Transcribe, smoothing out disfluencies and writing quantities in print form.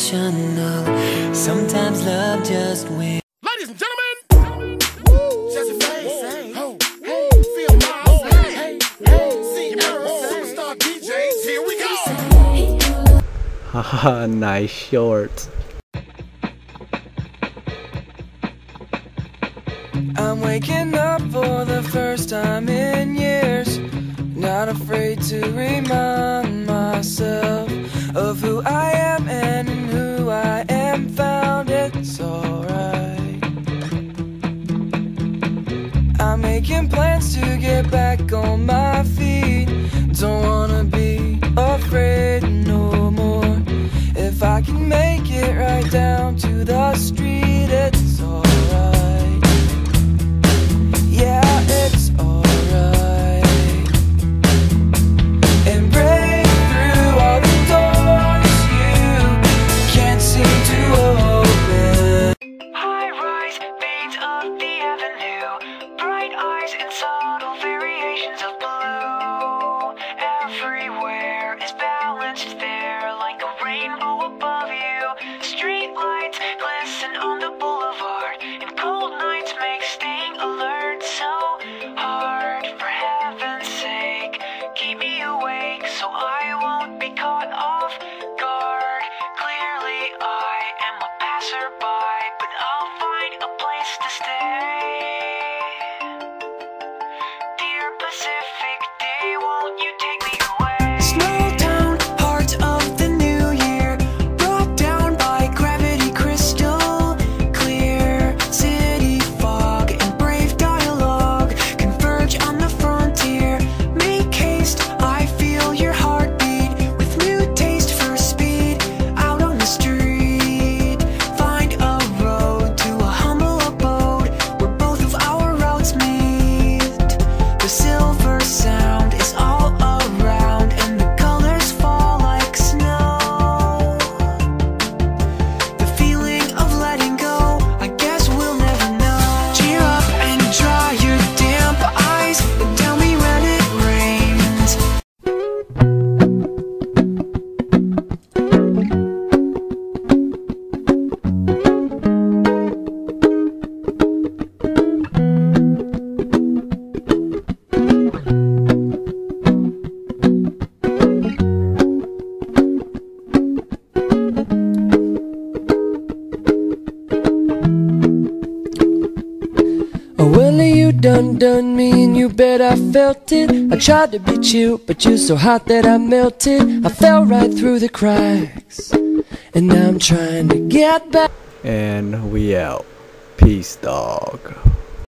intentional. Sometimes love just wins. Ladies and gentlemen, just a face. Ho, hey, feel my way. Hey, see superstar DJs. Here we go. Haha, nice shorts. I'm waking up for the first time in years, not afraid to remind myself of who I am, and in who I am found. It's alright. I'm making plans to get back on my feet. Don't wanna be afraid no more. If I can make it right down to the street, it's alright. Yeah, it's alright. And break through all the doors you can't seem to open. High-rise beats of the avenue, bright eyes and subtle variations of blue. Everywhere is balanced there like a rainbow above you. Street lights glisten on the boulevard, and cold nights make staying alert so hard. For heaven's sake, keep me awake so I won't be caught off guard. Clearly I am a passerby, but I'll find a place to stay. Dear Pacific Day, won't you take me away? Small town, heart of the new year, brought down by gravity crystal clear. City fog and brave dialogue converge on the frontier. Make haste, I feel your heartbeat with new taste for speed. Out on the street, find a road to a humble abode where both of our roads meet. The silver sound is all around, and the colors fall like snow. The feeling of letting go, I guess we'll never know. Cheer up and dry your damp eyes and tell me when it rains. Oh, Willie, you done me, and you bet I felt it. I tried to beat you, but you're so hot that I melted. I fell right through the cracks, and now I'm trying to get back. And we out. Peace, dog.